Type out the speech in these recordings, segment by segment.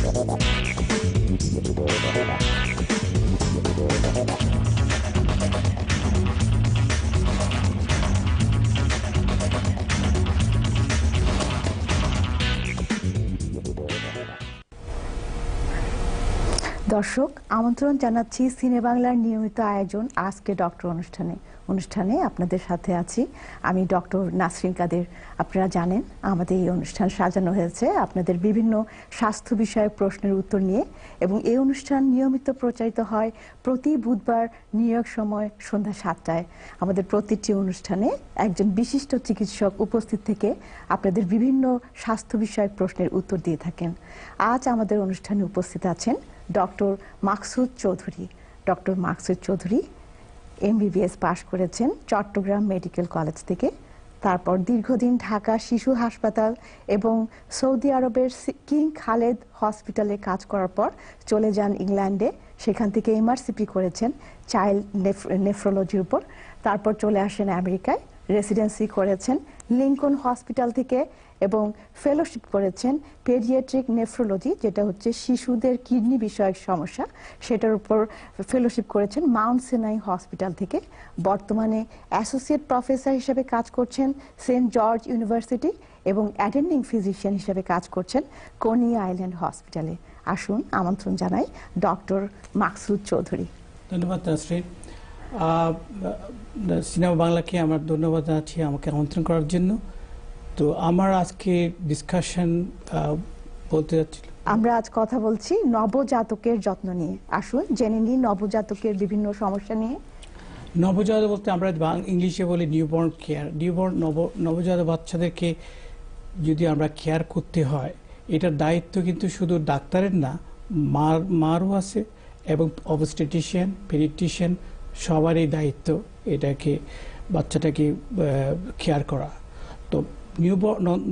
দর্শক, আমন্ত্রণ জানাচ্ছি সিনে বাংলার নিয়মিত আয়োজন আজকে ডক্টর অনুষ্ঠানে আপনাদের সাথে আছি আমি ডক্টর নাসরিন কাদের। আপনারা জানেন আমাদের এই অনুষ্ঠান সাজানো হয়েছে আপনাদের বিভিন্ন স্বাস্থ্য বিষয়ক প্রশ্নের উত্তর নিয়ে, এবং এই অনুষ্ঠান নিয়মিত প্রচারিত হয় প্রতি বুধবার নিউ ইয়র্ক সময় সন্ধ্যা 7টায়। আমাদের প্রতিটি অনুষ্ঠানে একজন বিশিষ্ট চিকিৎসক উপস্থিত থেকে আপনাদের বিভিন্ন স্বাস্থ্য বিষয়ক প্রশ্নের উত্তর দিয়ে থাকেন। আজ আমাদের অনুষ্ঠানে উপস্থিত আছেন doctor Maksud Chowdhury. Doctor Maksud Chowdhury MBBS পাশ করেছেন চট্টগ্রাম মেডিকেল কলেজ থেকে। তারপর দীর্ঘদিন ঢাকা শিশু হাসপাতাল এবং সৌদি আরবের কিং খালেদ হসপিটালে কাজ করার পর চলে যান ইংল্যান্ডে। সেখান থেকে MRCP করেছেন চাইল্ড নেফ্রোলজির উপর। তারপর চলে আসেন আমেরিকায়, রেসিডেন্সি করেছেন লিঙ্কন হসপিটাল থেকে এবং ফেলোশিপ করেছেন পেডিয়াট্রিক নেফ্রোলজি, যেটা হচ্ছে শিশুদের কিডনি বিষয়ক সমস্যা, সেটার উপর ফেলোশিপ করেছেন মাউন্ট সিনাই হসপিটাল থেকে। বর্তমানে অ্যাসোসিয়েট প্রফেসর হিসেবে কাজ করছেন সেন্ট জর্জ ইউনিভার্সিটি এবং অ্যাটেন্ডিং ফিজিশিয়ান হিসেবে কাজ করছেন কনি আইল্যান্ড হসপিটালে। আসুন আমন্ত্রণ জানাই ডক্টর মাকসুদ চৌধুরী। ধন্যবাদ নাসরিন। সিনেমা বাংলাকে আমার ধন্যবাদ জানাচ্ছি আমাকে আমন্ত্রণ করার জন্য। তো আমার আজকে ডিসকাশন বলতে যাচ্ছিল, আমরা আজ কথা বলছি নবজাতকের যত্ন নিয়ে। আসুন জেনে নিই নবজাতকের বিভিন্ন সমস্যা নিয়ে। নবজাতক বলতে আমরা ইংলিশে বলি নিউবর্ন কেয়ার। নবজাতক বাচ্চাদেরকে যদি আমরা কেয়ার করতে হয়, এটার দায়িত্ব কিন্তু শুধু ডাক্তারের না, মারও আছে এবং অবস্টেটিশিয়ান, পেডিয়াট্রিশিয়ান সবারই দায়িত্ব এটাকে বাচ্চাটাকে কেয়ার করা। তো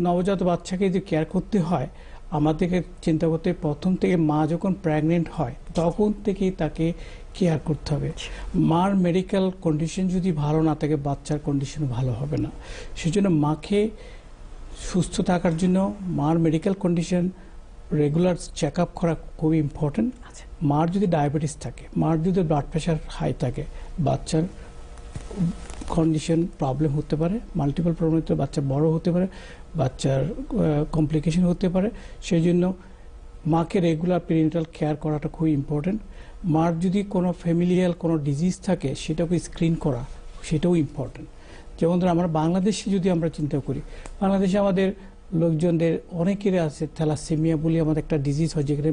নবজাতক বাচ্চাকে যদি কেয়ার করতে হয়, আমাদেরকে চিন্তা করতে প্রথম থেকে মা যখন প্রেগনেন্ট হয় তখন থেকেই তাকে কেয়ার করতে হবে। মার মেডিকেল কন্ডিশন যদি ভালো না থাকে, বাচ্চার কন্ডিশন ভালো হবে না। সেজন্য মাকে সুস্থ থাকার জন্য মার medical condition regular check up করা খুবই ইম্পর্টেন্ট। মার যদি ডায়াবেটিস থাকে, মার যদি ব্লাড প্রেশার হাই থাকে, বাচ্চার কন্ডিশন প্রবলেম হতে পারে, মাল্টিপল প্রবলেম হতে, বাচ্চা বড় হতে পারে, বাচ্চার কমপ্লিকেশন হতে পারে। সেই জন্য মাকে রেগুলার প্রিনেটাল কেয়ার করাটা খুব ইম্পর্টেন্ট। মার যদি কোনো ফ্যামিলিয়াল কোনো ডিজিজ থাকে সেটাকে স্ক্রিন করা, সেটাও ইম্পর্টেন্ট। যেমন ধরো আমরা বাংলাদেশে যদি আমরা চিন্তা করি, বাংলাদেশে আমাদের লোকজনদের অনেকেরই আছে থ্যালাসেমিয়া বলে আমাদের একটা ডিজিজ হয়, যেখানে